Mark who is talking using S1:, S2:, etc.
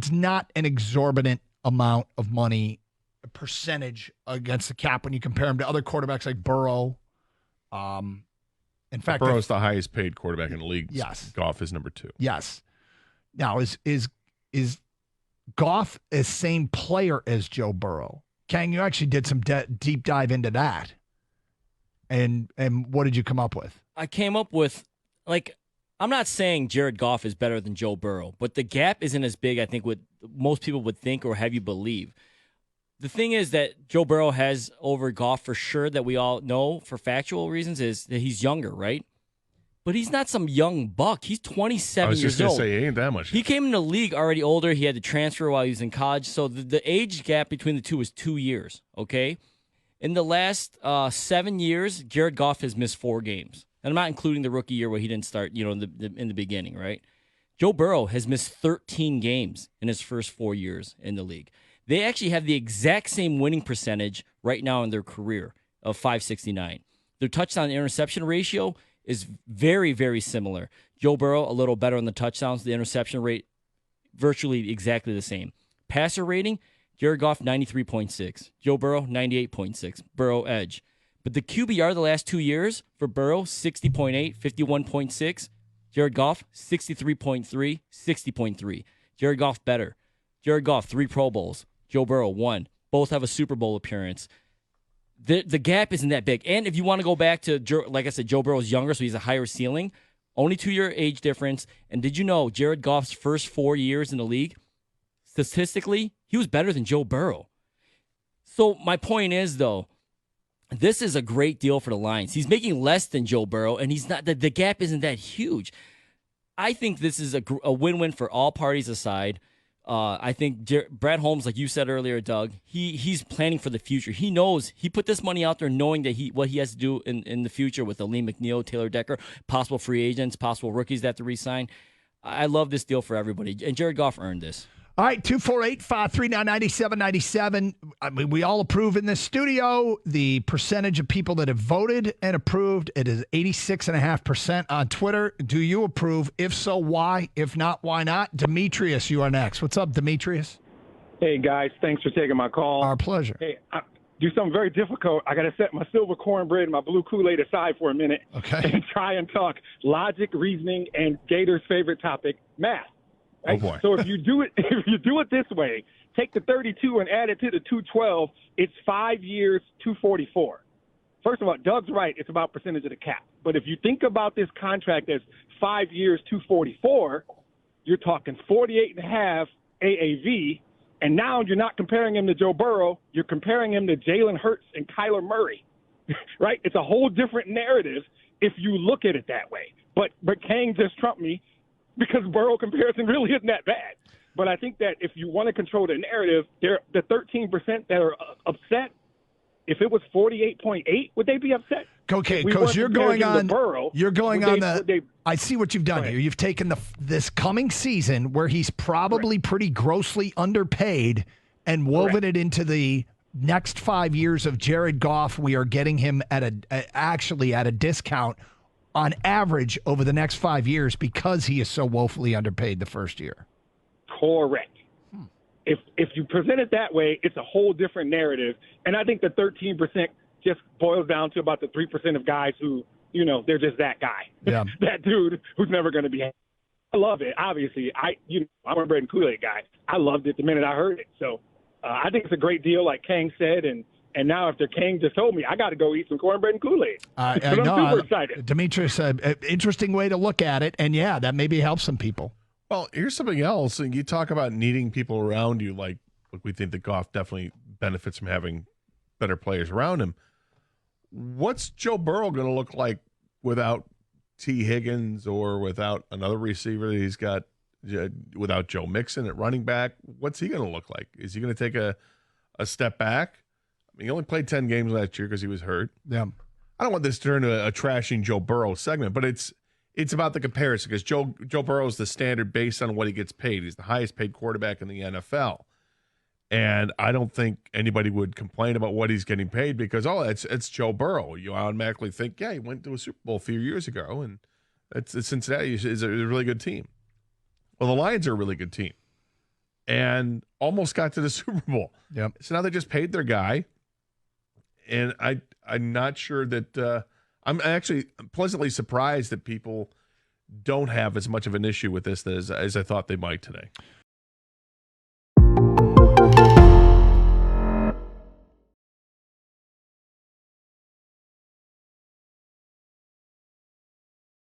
S1: it's not an exorbitant amount of money, a percentage against the cap when you compare him to other quarterbacks like Burrow. In fact,
S2: Burrow's the highest paid quarterback in the league.
S1: Yes.
S2: Goff is number 2.
S1: Yes. Now, is Goff a same player as Joe Burrow? Khang, you actually did some deep dive into that. And what did you come up with?
S3: I came up with, I'm not saying Jared Goff is better than Joe Burrow, but the gap isn't as big, I think, what most people would think or have you believe. The thing is that Joe Burrow has over Goff for sure, that we all know for factual reasons, is that he's younger, right? But he's not some young buck. He's 27 years old.
S2: I was just going to say, he ain't that much.
S3: He came in the league already older. He had to transfer while he was in college. So the age gap between the two is 2 years, okay? In the last 7 years, Jared Goff has missed 4 games. And I'm not including the rookie year where he didn't start, in the beginning, right? Joe Burrow has missed 13 games in his first 4 years in the league. They actually have the exact same winning percentage right now in their career of .569. Their touchdown-interception ratio is very, very similar. Joe Burrow, a little better on the touchdowns. The interception rate, virtually exactly the same. Passer rating, Jared Goff, 93.6. Joe Burrow, 98.6. Burrow edge. But the QBR the last 2 years for Burrow, 60.8, 51.6. Jared Goff, 63.3, 60.3. Jared Goff better. Jared Goff, 3 Pro Bowls. Joe Burrow, 1. Both have a Super Bowl appearance. The gap isn't that big. And if you want to go back to, like I said, Joe Burrow's younger, so he's a higher ceiling. Only 2-year age difference. And did you know Jared Goff's first 4 years in the league, statistically, he was better than Joe Burrow. So my point is, though, this is a great deal for the Lions. He's making less than Joe Burrow, and he's not. The gap isn't that huge. I think this is a win-win for all parties aside. I think Brad Holmes, like you said earlier, Doug, he's planning for the future. He knows he put this money out there knowing that what he has to do in the future with Aleem McNeil, Taylor Decker, possible free agents, possible rookies that have to re-sign. I love this deal for everybody, and Jared Goff earned this.
S1: All right, 248-539-9797. I mean, we all approve in this studio. The percentage of people that have voted and approved, it is 86.5% on Twitter. Do you approve? If so, why? If not, why not? Demetrius, you are next. What's up, Demetrius?
S4: Hey, guys. Thanks for taking my call.
S1: Our pleasure.
S4: Hey, I do something very difficult. I got to set my silver cornbread and my blue Kool-Aid aside for a minute and try and talk logic, reasoning, and Gator's favorite topic, math. Right?
S2: Oh boy.
S4: So if you do it this way, take the 32 and add it to the 212, it's 5 years, 244. First of all, Doug's right. It's about percentage of the cap. But if you think about this contract as 5 years, 244, you're talking 48.5 AAV. And now you're not comparing him to Joe Burrow. You're comparing him to Jalen Hurts and Kyler Murray, right? It's a whole different narrative if you look at it that way. But Khang just trumped me, because Burrow comparison really isn't that bad. But I think that if you want to control the narrative, the 13% that are upset, if it was 48.8, would they be upset?
S1: Okay, because you're going on.
S4: Burrow,
S1: I see what you've done here. You've taken this coming season where he's probably pretty grossly underpaid and woven it into the next 5 years of Jared Goff. We are getting him actually at a discount on average over the next 5 years because he is so woefully underpaid the first year.
S4: Correct. If you present it that way, it's a whole different narrative. And I think the 13% just boils down to about the 3% of guys who, they're just that guy.
S1: Yeah.
S4: That dude who's never going to be. I love it. Obviously, I'm a bread and Kool-Aid guy. I loved it the minute I heard it. So I think it's a great deal, like Khang said, and now after Khang just told me, I got to go eat some cornbread and Kool-Aid. I'm super excited.
S1: Demetrius, an interesting way to look at it. And, yeah, that maybe helps some people.
S2: Well, here's something else. You talk about needing people around you. Like we think that Goff definitely benefits from having better players around him. What's Joe Burrow going to look like without T. Higgins or without another receiver that he's got, without Joe Mixon at running back? What's he going to look like? Is he going to take a step back? He only played 10 games last year because he was hurt.
S1: Yeah.
S2: I don't want this to turn into a trashing Joe Burrow segment, but it's about the comparison because Joe Burrow is the standard based on what he gets paid. He's the highest paid quarterback in the NFL. And I don't think anybody would complain about what he's getting paid because, it's Joe Burrow. You automatically think, he went to a Super Bowl a few years ago, and Cincinnati is a really good team. Well, the Lions are a really good team. and almost got to the Super Bowl.
S1: Yep.
S2: So now they just paid their guy, and I'm not sure that I'm actually pleasantly surprised that people don't have as much of an issue with this as I thought they might today.